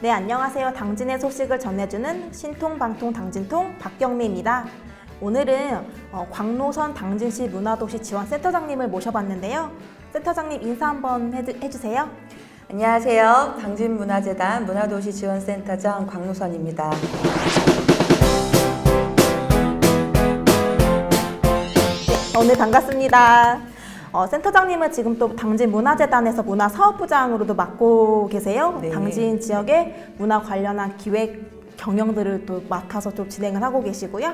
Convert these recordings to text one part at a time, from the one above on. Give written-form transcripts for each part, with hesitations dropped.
네, 안녕하세요. 당진의 소식을 전해주는 신통방통 당진통 박경미입니다. 오늘은 광노선 당진시 문화도시 지원센터장님을 모셔봤는데요. 센터장님 인사 한번 해주세요. 안녕하세요. 당진문화재단 문화도시 지원센터장 광노선입니다. 오늘 반갑습니다. 센터장님은 지금 또 당진문화재단에서 문화사업부장으로도 맡고 계세요. 네. 당진 지역의 문화 관련한 기획 경영들을 또 맡아서 좀 진행을 하고 계시고요.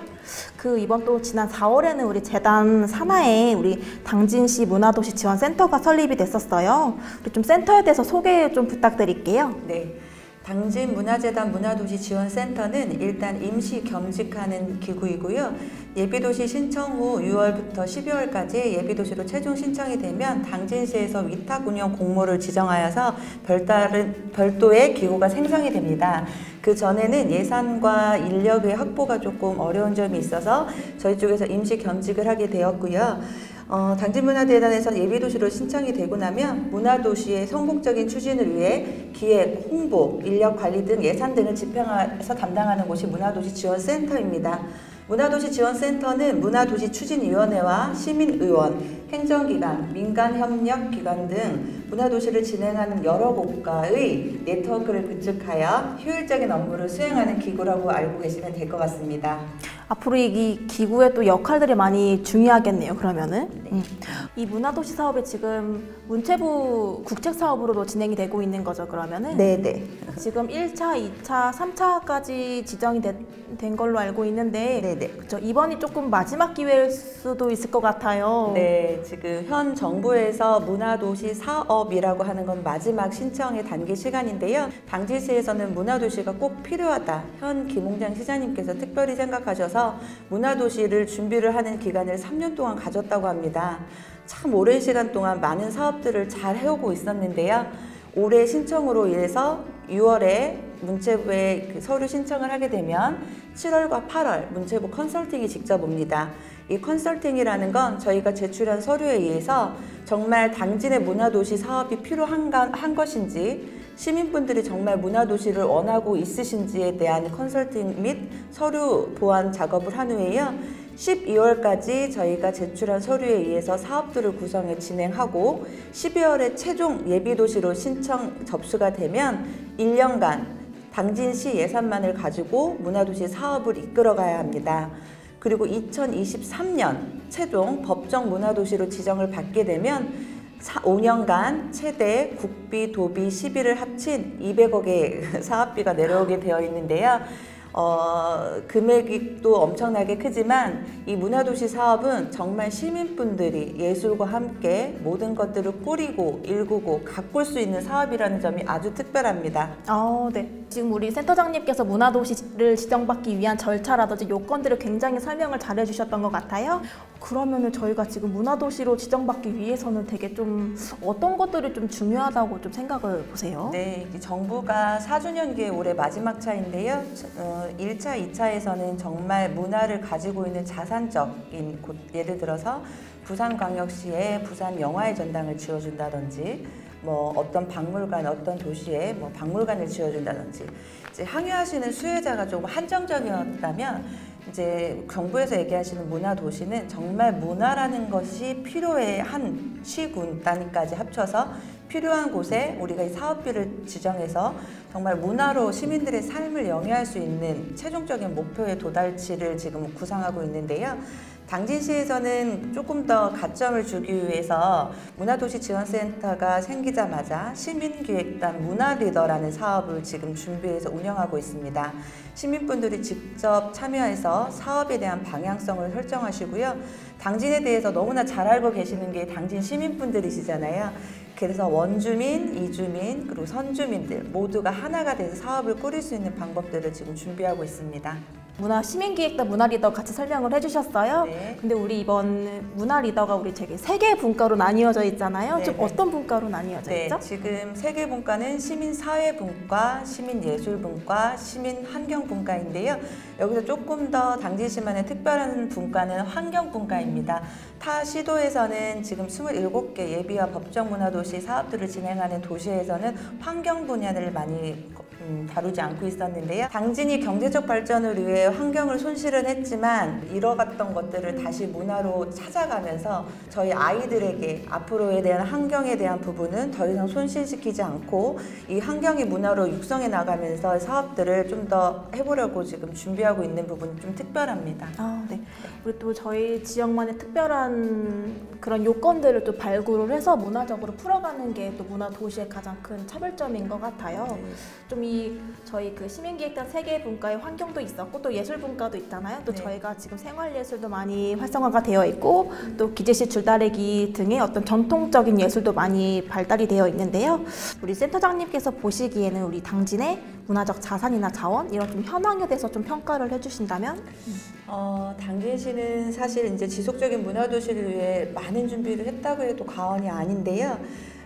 이번 또 지난 4월에는 우리 재단 산하에 우리 당진시 문화도시 지원센터가 설립이 됐었어요. 우리 좀 센터에 대해서 소개 좀 부탁드릴게요. 네. 당진문화재단 문화도시 지원센터는 일단 임시 겸직하는 기구이고요. 예비도시 신청 후 6월부터 12월까지 예비도시로 최종 신청이 되면 당진시에서 위탁 운영 공모를 지정하여서 별도의 기구가 생성이 됩니다. 그 전에는 예산과 인력의 확보가 조금 어려운 점이 있어서 저희 쪽에서 임시 겸직을 하게 되었고요. 당진문화재단에서 예비도시로 신청이 되고 나면 문화도시의 성공적인 추진을 위해 기획, 홍보, 인력관리 등 예산 등을 집행해서 담당하는 곳이 문화도시 지원센터입니다. 문화도시 지원센터는 문화도시 추진위원회와 시민의원, 행정기관, 민간협력기관 등 문화도시를 진행하는 여러 곳과의 네트워크를 구축하여 효율적인 업무를 수행하는 기구라고 알고 계시면 될 것 같습니다. 앞으로 이 기구의 또 역할들이 많이 중요하겠네요, 그러면은. 네. 이 문화도시 사업이 지금 문체부 국책사업으로도 진행이 되고 있는 거죠, 그러면은? 네네. 지금 1차, 2차, 3차까지 지정이 된 걸로 알고 있는데 네네. 그렇죠. 이번이 조금 마지막 기회일 수도 있을 것 같아요. 네, 지금 현 정부에서 문화도시 사업이라고 하는 건 마지막 신청의 단기 시간인데요. 당진시에서는 문화도시가 꼭 필요하다. 현 김홍장 시장님께서 특별히 생각하셔서 문화도시를 준비를 하는 기간을 3년 동안 가졌다고 합니다. 참 오랜 시간 동안 많은 사업들을 잘 해오고 있었는데요. 올해 신청으로 인해서 6월에 문체부에 서류 신청을 하게 되면 7월과 8월 문체부 컨설팅이 직접 옵니다. 이 컨설팅이라는 건 저희가 제출한 서류에 의해서 정말 당진의 문화도시 사업이 필요한 것인지 시민분들이 정말 문화도시를 원하고 있으신지에 대한 컨설팅 및 서류 보완 작업을 한 후에요. 12월까지 저희가 제출한 서류에 의해서 사업들을 구성해 진행하고 12월에 최종 예비도시로 신청 접수가 되면 1년간 당진시 예산만을 가지고 문화도시 사업을 이끌어가야 합니다. 그리고 2023년 최종 법정 문화도시로 지정을 받게 되면 5년간 최대 국비, 도비, 시비를 합친 200억의 사업비가 내려오게 되어 있는데요. 금액이 또 엄청나게 크지만 이 문화도시 사업은 정말 시민분들이 예술과 함께 모든 것들을 꾸리고 일구고 가꿀 수 있는 사업이라는 점이 아주 특별합니다. 네. 지금 우리 센터장님께서 문화도시를 지정받기 위한 절차라든지 요건들을 굉장히 설명을 잘 해주셨던 것 같아요. 그러면은 저희가 지금 문화도시로 지정받기 위해서는 되게 좀 어떤 것들이 좀 중요하다고 좀 생각을 보세요? 네, 정부가 4주년기의 올해 마지막 차인데요. 1차, 2차에서는 정말 문화를 가지고 있는 자산적인 곳, 예를 들어서 부산광역시에 부산영화의 전당을 지어준다든지 어떤 박물관, 어떤 도시에 박물관을 지어준다든지 이제 항유하시는 수혜자가 조금 한정적이었다면 이제 정부에서 얘기하시는 문화도시는 정말 문화라는 것이 필요해 한 시군 단위까지 합쳐서 필요한 곳에 우리가 이 사업비를 지정해서 정말 문화로 시민들의 삶을 영위할 수 있는 최종적인 목표의 도달치를 지금 구상하고 있는데요. 당진시에서는 조금 더 가점을 주기 위해서 문화도시 지원센터가 생기자마자 시민기획단 문화리더라는 사업을 지금 준비해서 운영하고 있습니다. 시민분들이 직접 참여해서 사업에 대한 방향성을 설정하시고요. 당진에 대해서 너무나 잘 알고 계시는 게 당진 시민분들이시잖아요. 그래서 원주민, 이주민, 그리고 선주민들 모두가 하나가 돼서 사업을 꾸릴 수 있는 방법들을 지금 준비하고 있습니다. 문화 시민기획단 문화 리더 같이 설명을 해주셨어요. 네. 근데 우리 이번 문화 리더가 우리 되게 세 개의 분과로 나뉘어져 있잖아요. 좀 네. 어떤 분과로 나뉘어져 네, 있죠? 지금 세 개 분과는 시민사회분과, 시민예술분과, 시민환경분과인데요. 여기서 조금 더 당진시만의 특별한 분과는 환경분과입니다. 타 시도에서는 지금 27개 예비와 법정 문화도시 사업들을 진행하는 도시에서는 환경 분야를 많이 다루지 않고 있었는데요. 당진이 경제적 발전을 위해 환경을 손실은 했지만 잃어갔던 것들을 다시 문화로 찾아가면서 저희 아이들에게 앞으로에 대한 환경에 대한 부분은 더 이상 손실시키지 않고 이 환경이 문화로 육성해 나가면서 사업들을 좀 더 해보려고 지금 준비하고 있는 부분이 좀 특별합니다. 네. 우리 또 저희 지역만의 특별한 그런 요건들을 또 발굴을 해서 문화적으로 풀어가는 게 또 문화 도시의 가장 큰 차별점인 것 같아요. 좀 저희 그 시민기획단 세 개의 분과의 환경도 있었고 또 예술분과도 있잖아요. 또 네. 저희가 지금 생활예술도 많이 활성화가 되어 있고 또 기재시 줄다리기 등의 어떤 전통적인 예술도 많이 발달이 되어 있는데요. 우리 센터장님께서 보시기에는 우리 당진의 문화적 자산이나 자원 이런 좀 현황에 대해서 좀 평가를 해주신다면? 당진시는 사실 이제 지속적인 문화도시를 위해 많은 준비를 했다고 해도 과언이 아닌데요.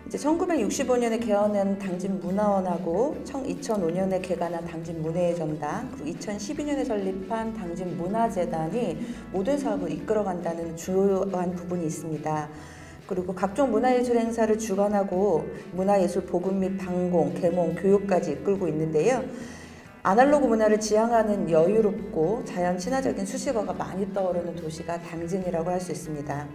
이제 1965년에 개원한 당진문화원하고 2005년에 개관한 당진문예전당 그리고 2012년에 설립한 당진문화재단이 모든 사업을 이끌어간다는 주요한 부분이 있습니다. 그리고 각종 문화예술 행사를 주관하고 문화예술 보급 및 방공, 개몽, 교육까지 이끌고 있는데요. 아날로그 문화를 지향하는 여유롭고 자연 친화적인 수식어가 많이 떠오르는 도시가 당진이라고 할 수 있습니다.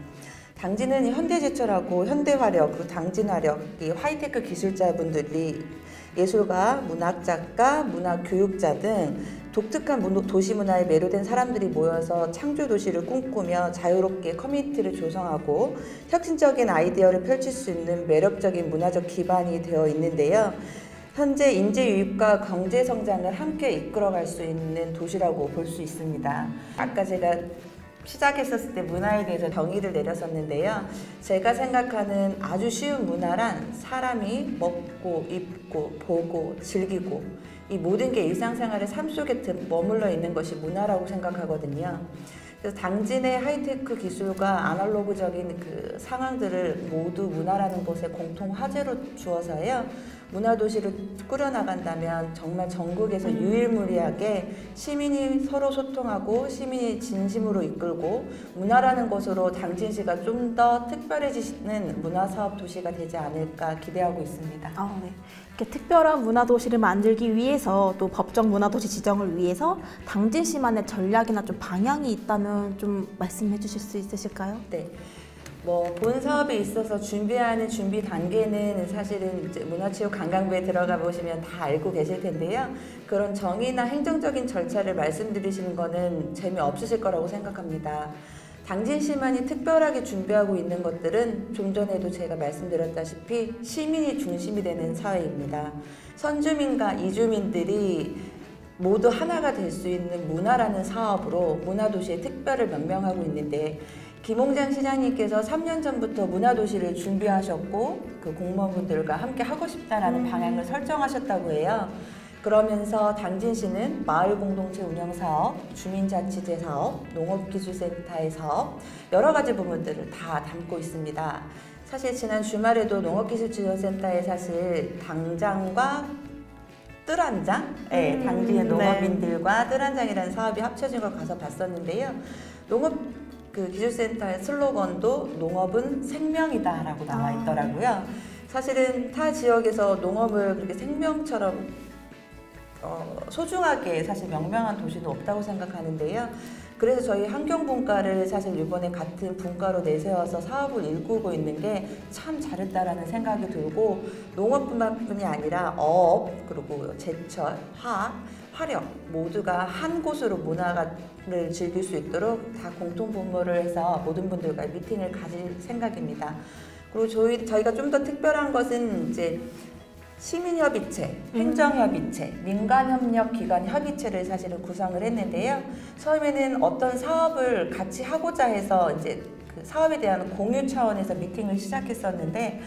당진은 현대제철하고 현대화력, 그리고 당진화력, 이 하이테크 기술자분들이 예술가, 문학작가, 문화교육자 등 독특한 도시 문화에 매료된 사람들이 모여서 창조 도시를 꿈꾸며 자유롭게 커뮤니티를 조성하고 혁신적인 아이디어를 펼칠 수 있는 매력적인 문화적 기반이 되어 있는데요. 현재 인재 유입과 경제 성장을 함께 이끌어갈 수 있는 도시라고 볼 수 있습니다. 아까 제가 시작했었을 때 문화에 대해서 정의를 내렸었는데요. 제가 생각하는 아주 쉬운 문화란 사람이 먹고 입고 보고 즐기고 이 모든 게 일상생활의 삶 속에 머물러 있는 것이 문화라고 생각하거든요. 그래서 당진의 하이테크 기술과 아날로그적인 그 상황들을 모두 문화라는 것에 공통 화제로 주어서요. 문화도시를 꾸려나간다면 정말 전국에서 유일무이하게 시민이 서로 소통하고 시민이 진심으로 이끌고 문화라는 것으로 당진시가 좀 더 특별해지는 문화사업 도시가 되지 않을까 기대하고 있습니다. 네. 이렇게 특별한 문화도시를 만들기 위해서 또 법정 문화도시 지정을 위해서 당진시만의 전략이나 좀 방향이 있다면 좀 말씀해 주실 수 있으실까요? 네. 본 사업에 있어서 준비하는 준비 단계는 사실은 이제 문화체육관광부에 들어가 보시면 다 알고 계실 텐데요. 그런 정의나 행정적인 절차를 말씀드리시는 거는 재미없으실 거라고 생각합니다. 당진시만이 특별하게 준비하고 있는 것들은 좀 전에도 제가 말씀드렸다시피 시민이 중심이 되는 사회입니다. 선주민과 이주민들이 모두 하나가 될 수 있는 문화라는 사업으로 문화도시의 특별을 명명하고 있는데 김홍장 시장님께서 3년 전부터 문화도시를 준비하셨고 그 공무원분들과 함께 하고 싶다라는 방향을 설정하셨다고 해요. 그러면서 당진시는 마을공동체 운영사업, 주민자치제 사업, 농업기술센터의 사업 여러 가지 부분들을 다 담고 있습니다. 사실 지난 주말에도 농업기술지원센터에 사실 당장과 뜰한장, 당진의 농업인들과 뜰한장이라는 사업이 합쳐진 걸 가서 봤었는데요. 기술센터의 슬로건도 농업은 생명이다라고 나와 있더라고요. 사실은 타 지역에서 농업을 그렇게 생명처럼 소중하게 사실 명명한 도시는 없다고 생각하는데요. 그래서 저희 환경분과를 사실 이번에 같은 분과로 내세워서 사업을 일구고 있는 게 참 잘했다라는 생각이 들고 농업뿐만이 아니라 어업, 그리고 제철, 화학, 화력 모두가 한 곳으로 문화를 즐길 수 있도록 다 공통 분모를 해서 모든 분들과 미팅을 가질 생각입니다. 그리고 저희가 좀 더 특별한 것은 이제 시민협의체, 행정협의체, 민간협력기관 협의체를 사실은 구성을 했는데요. 처음에는 어떤 사업을 같이 하고자 해서 이제 그 사업에 대한 공유 차원에서 미팅을 시작했었는데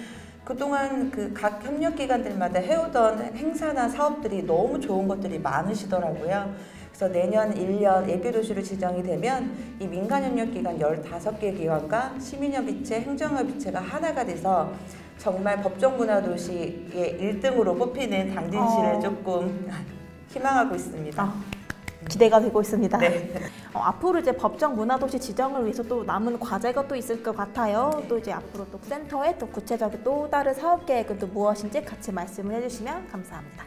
그동안 그 각 협력기관들마다 해오던 행사나 사업들이 너무 좋은 것들이 많으시더라고요. 그래서 내년 1년 예비도시로 지정이 되면 이 민간협력기관 15개 기관과 시민협의체, 행정협의체가 하나가 돼서 정말 법정문화도시의 1등으로 뽑히는 당진시를 조금 희망하고 있습니다. 기대가 되고 있습니다. 네. 앞으로 이제 법정 문화도시 지정을 위해서 또 남은 과제가 또 있을 것 같아요. 또 이제 앞으로 또 센터의 또 구체적인 또 다른 사업 계획은 또 무엇인지 같이 말씀을 해주시면 감사합니다.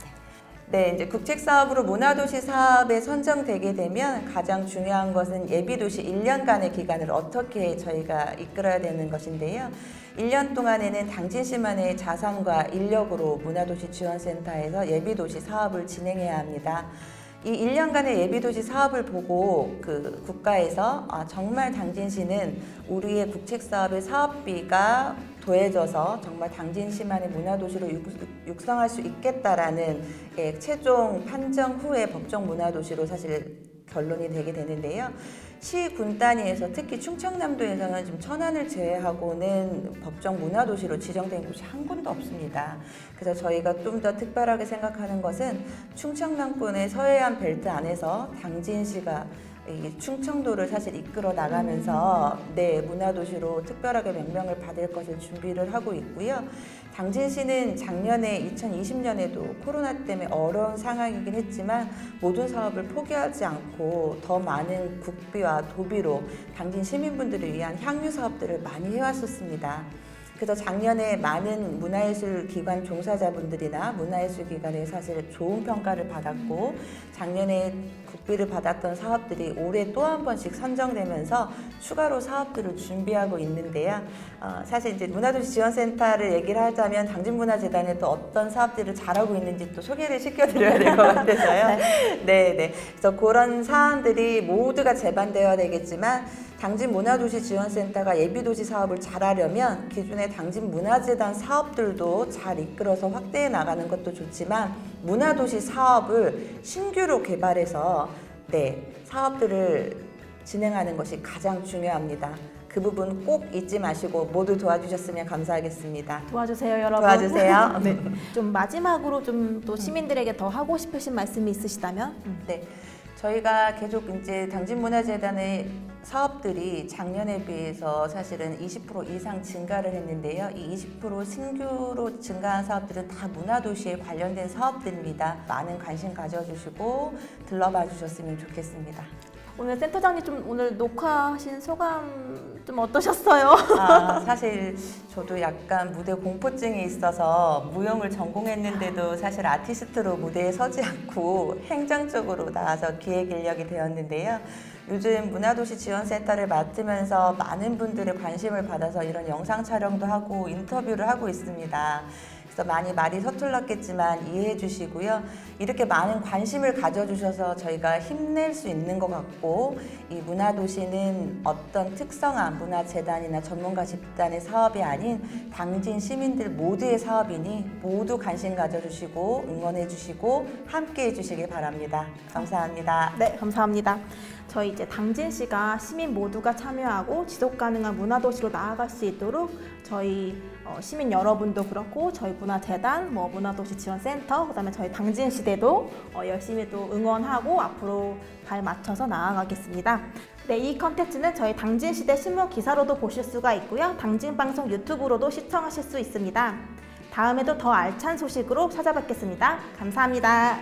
네, 이제 국책사업으로 문화도시 사업에 선정되게 되면 가장 중요한 것은 예비도시 1년간의 기간을 어떻게 저희가 이끌어야 되는 것인데요. 1년 동안에는 당진시만의 자산과 인력으로 문화도시 지원센터에서 예비도시 사업을 진행해야 합니다. 이 1년간의 예비도시 사업을 보고 그 국가에서 정말 당진시는 우리의 국책사업의 사업비가 더해져서 정말 당진시만의 문화도시로 육성할 수 있겠다라는 최종 판정 후에 법정 문화도시로 사실 결론이 되게 되는데요. 시, 군 단위에서 특히 충청남도에서는 지금 천안을 제외하고는 법정 문화도시로 지정된 곳이 한 군도 없습니다. 그래서 저희가 좀 더 특별하게 생각하는 것은 충청남권의 서해안 벨트 안에서 당진시가 이 충청도를 사실 이끌어 나가면서 문화도시로 특별하게 명명을 받을 것을 준비를 하고 있고요. 당진시는 작년에 2020년에도 코로나 때문에 어려운 상황이긴 했지만 모든 사업을 포기하지 않고 더 많은 국비와 도비로 당진 시민분들을 위한 향유 사업들을 많이 해왔었습니다. 그래서 작년에 많은 문화예술기관 종사자분들이나 문화예술기관에 사실 좋은 평가를 받았고 작년에 국비를 받았던 사업들이 올해 또 한 번씩 선정되면서 추가로 사업들을 준비하고 있는데요. 사실 이제 문화도시 지원센터를 얘기를 하자면 당진문화재단에 또 어떤 사업들을 잘하고 있는지 또 소개를 시켜드려야 될 것 같아서요. 네. 그래서 그런 사안들이 모두가 제반되어야 되겠지만 당진문화도시지원센터가 예비도시 사업을 잘하려면 기존의 당진문화재단 사업들도 잘 이끌어서 확대해 나가는 것도 좋지만 문화도시 사업을 신규로 개발해서 사업들을 진행하는 것이 가장 중요합니다. 그 부분 꼭 잊지 마시고 모두 도와주셨으면 감사하겠습니다. 도와주세요, 여러분. 도와주세요. 네. 좀 마지막으로 좀 또 시민들에게 더 하고 싶으신 말씀이 있으시다면? 네. 저희가 계속 이제 당진문화재단의 사업들이 작년에 비해서 사실은 20% 이상 증가를 했는데요. 이 20% 신규로 증가한 사업들은 다 문화도시에 관련된 사업들입니다. 많은 관심 가져주시고 들러봐 주셨으면 좋겠습니다. 오늘 센터장님 좀 오늘 녹화하신 소감 좀 어떠셨어요? 사실 저도 약간 무대 공포증이 있어서 무용을 전공했는데도 사실 아티스트로 무대에 서지 않고 행정 쪽으로 나와서 기획 인력이 되었는데요. 요즘 문화도시 지원센터를 맡으면서 많은 분들의 관심을 받아서 이런 영상 촬영도 하고 인터뷰를 하고 있습니다. 그래서 많이 말이 서툴렀겠지만 이해해 주시고요. 이렇게 많은 관심을 가져주셔서 저희가 힘낼 수 있는 것 같고 이 문화도시는 어떤 특성한 문화재단이나 전문가 집단의 사업이 아닌 당진 시민들 모두의 사업이니 모두 관심 가져주시고 응원해 주시고 함께 해주시길 바랍니다. 감사합니다. 네, 감사합니다. 저희 이제 당진시가 시민 모두가 참여하고 지속가능한 문화도시로 나아갈 수 있도록 저희 시민 여러분도 그렇고 저희 문화재단, 문화도시 지원센터, 그다음에 저희 당진시대도 열심히 또 응원하고 앞으로 발 맞춰서 나아가겠습니다. 네, 이 컨텐츠는 저희 당진시대 신문 기사로도 보실 수가 있고요. 당진방송 유튜브로도 시청하실 수 있습니다. 다음에도 더 알찬 소식으로 찾아뵙겠습니다. 감사합니다.